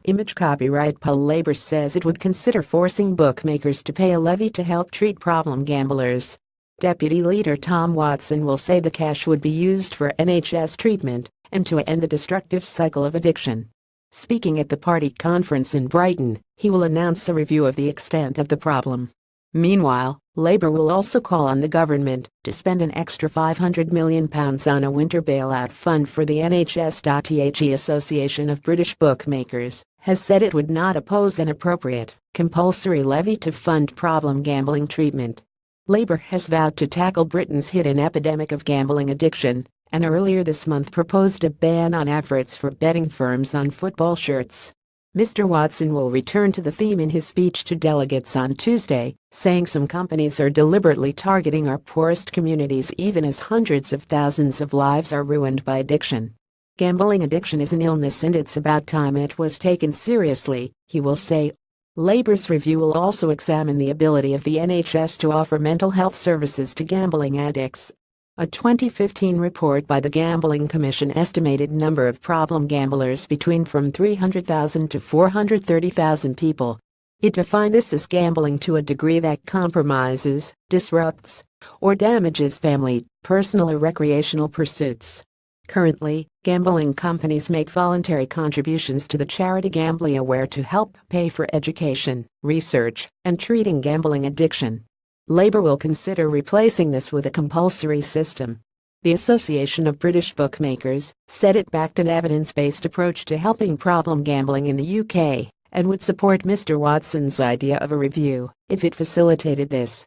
Image copyright poll. Labour says it would consider forcing bookmakers to pay a levy to help treat problem gamblers. Deputy Leader Tom Watson will say the cash would be used for NHS treatment and to end the destructive cycle of addiction. Speaking at the party conference in Brighton, he will announce a review of the extent of the problem. Meanwhile, Labour will also call on the government to spend an extra £500 million on a winter bailout fund for the NHS. The Association of British Bookmakers has said it would not oppose an appropriate, compulsory levy to fund problem gambling treatment. Labour has vowed to tackle Britain's hidden epidemic of gambling addiction, and earlier this month proposed a ban on adverts for betting firms on football shirts. Mr. Watson will return to the theme in his speech to delegates on Tuesday, saying some companies are deliberately targeting our poorest communities even as hundreds of thousands of lives are ruined by addiction. Gambling addiction is an illness and it's about time it was taken seriously, he will say. Labour's review will also examine the ability of the NHS to offer mental health services to gambling addicts. A 2015 report by the Gambling Commission estimated number of problem gamblers from 300,000 to 430,000 people. It defined this as gambling to a degree that compromises, disrupts, or damages family, personal or recreational pursuits. Currently, gambling companies make voluntary contributions to the charity Gambling Aware to help pay for education, research, and treating gambling addiction. Labour will consider replacing this with a compulsory system. The Association of British Bookmakers said it backed an evidence-based approach to helping problem gambling in the UK and would support Mr. Watson's idea of a review if it facilitated this.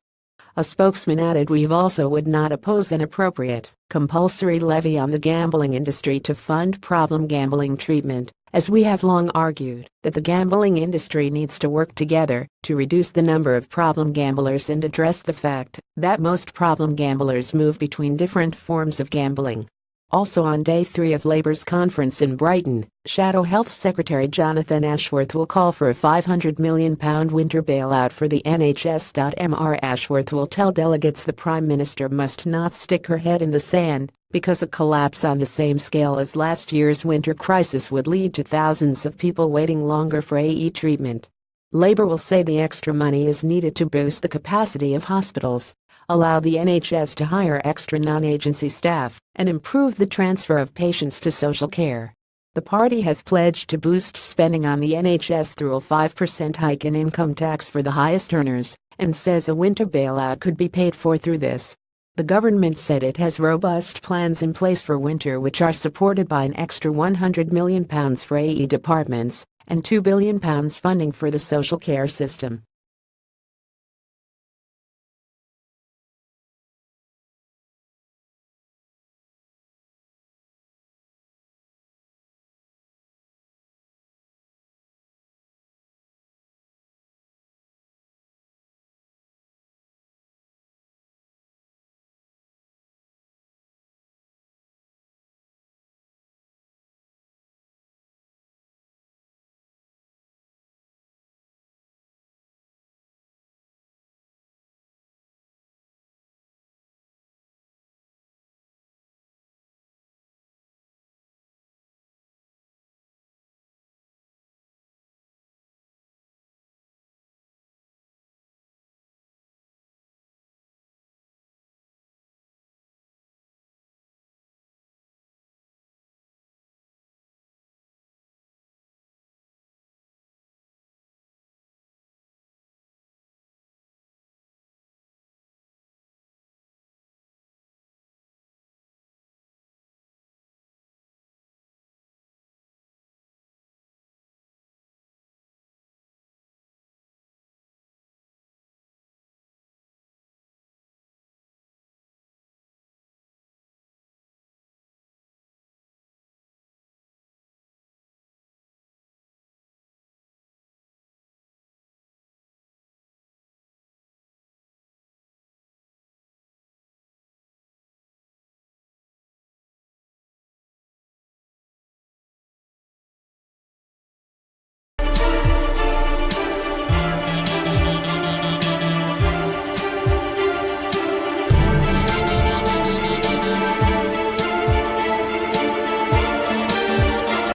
A spokesman added, "We also would not oppose an appropriate, compulsory levy on the gambling industry to fund problem gambling treatment, as we have long argued that the gambling industry needs to work together to reduce the number of problem gamblers and address the fact that most problem gamblers move between different forms of gambling." Also on day 3 of Labour's conference in Brighton, Shadow Health Secretary Jonathan Ashworth will call for a £500 million winter bailout for the NHS. Mr. Ashworth will tell delegates the Prime Minister must not stick her head in the sand, because a collapse on the same scale as last year's winter crisis would lead to thousands of people waiting longer for AE treatment. Labour will say the extra money is needed to boost the capacity of hospitals, allow the NHS to hire extra non-agency staff, and improve the transfer of patients to social care. The party has pledged to boost spending on the NHS through a 5% hike in income tax for the highest earners, and says a winter bailout could be paid for through this. The government said it has robust plans in place for winter which are supported by an extra £100 million for AE departments and £2 billion funding for the social care system.